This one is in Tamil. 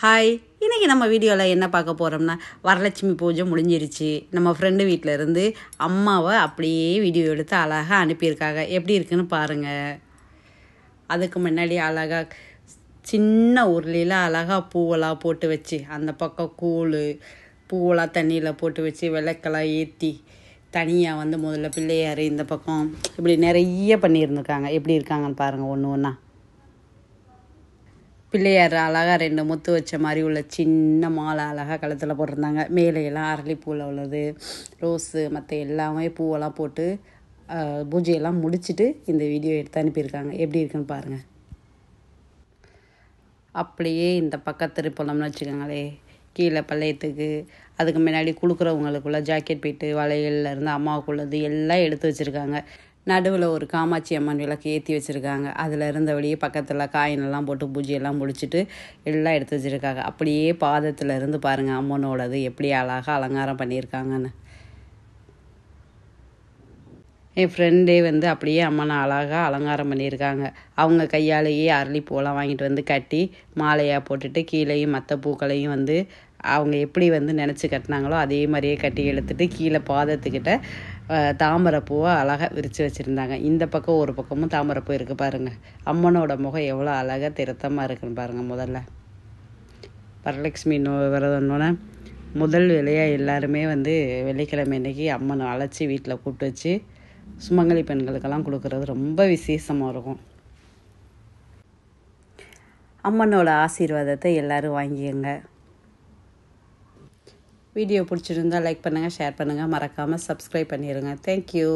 ஹாய், இன்றைக்கி நம்ம வீடியோவில் என்ன பார்க்க போகிறோம்னா, வரலட்சுமி பூஜை முடிஞ்சிருச்சு. நம்ம ஃப்ரெண்டு வீட்டில் இருந்து அம்மாவை அப்படியே வீடியோ எடுத்து அழகாக அனுப்பியிருக்காங்க. எப்படி இருக்குன்னு பாருங்கள். அதுக்கு முன்னாடி அழகாக சின்ன உருளையில் அழகாக பூவெல்லாம் போட்டு வச்சு, அந்த பக்கம் கூழ் பூவெல்லாம் தண்ணியில் போட்டு வச்சு விளக்கெல்லாம் ஏற்றி தனியாக முதல்ல பிள்ளையார் இந்த பக்கம் இப்படி நிறைய பண்ணியிருந்துருக்காங்க. எப்படி இருக்காங்கன்னு பாருங்கள். ஒன்று ஒன்றா பிள்ளையார் அழகாக 2 முத்து வச்ச மாதிரி உள்ள சின்ன மாலை அழகாக கழுத்தில் போட்டிருந்தாங்க. மேலையெல்லாம் அரளிப்பூவில் உள்ளது, ரோஸு மற்ற எல்லாமே பூவெல்லாம் போட்டு பூஜையெல்லாம் முடிச்சுட்டு இந்த வீடியோ எடுத்து அனுப்பியிருக்காங்க. எப்படி இருக்குன்னு பாருங்கள். அப்படியே இந்த பக்கம் திருப்பணம்னு வச்சுக்கோங்களே, கீழே பள்ளையத்துக்கு அதுக்கு முன்னாடி கொடுக்குறவங்களுக்குள்ள ஜாக்கெட் பீட்டு வளையல்லேருந்து அம்மாவுக்குள்ளது எல்லாம் எடுத்து வச்சுருக்காங்க. நடுவில் ஒரு காமாட்சி அம்மன் விளக்கு ஏற்றி வச்சுருக்காங்க. அதில் இருந்தபடியே பக்கத்தில் காயினெல்லாம் போட்டு பூஜையெல்லாம் முடிச்சுட்டு எல்லாம் எடுத்து வச்சுருக்காங்க. அப்படியே பாதத்தில் இருந்து பாருங்கள் அம்மனோடது எப்படி அழகாக அலங்காரம் பண்ணியிருக்காங்கன்னு. என் ஃப்ரெண்டே அப்படியே அம்மனை அழகாக அலங்காரம் பண்ணியிருக்காங்க. அவங்க கையாலேயே அரளிப்பூவெல்லாம் வாங்கிட்டு கட்டி மாலையாக போட்டுட்டு கீழேயும் மற்ற பூக்களையும் அவங்க எப்படி நினச்சி கட்டினாங்களோ அதே மாதிரியே கட்டி எடுத்துகிட்டு கீழே பாதத்துக்கிட்ட தாமரைப்பூவை அழகாக விரித்து வச்சுருந்தாங்க. இந்த பக்கம் ஒரு பக்கமும் தாமரைப்பூ இருக்குது பாருங்கள். அம்மனோட முகம் எவ்வளோ அழகாக திருத்தமாக இருக்குன்னு பாருங்கள். முதல்ல வரலட்சுமி விரதம்னோட முதல் வேலையாக எல்லாருமே வெள்ளிக்கிழமை அன்னைக்கு அம்மனை அழைச்சி வீட்டில் கூப்பிட்டு வச்சு சுமங்கலி பெண்களுக்கெல்லாம் கொடுக்குறது ரொம்ப விசேஷமாக இருக்கும். அம்மனோட ஆசீர்வாதத்தை எல்லோரும் வாங்கிக்கங்க. வீடியோ பிடிச்சிருந்தால் லைக் பண்ணுங்கள், ஷேர் பண்ணுங்கள், மறக்காமல் சப்ஸ்கிரைப் பண்ணிடுங்க. தேங்க்யூ.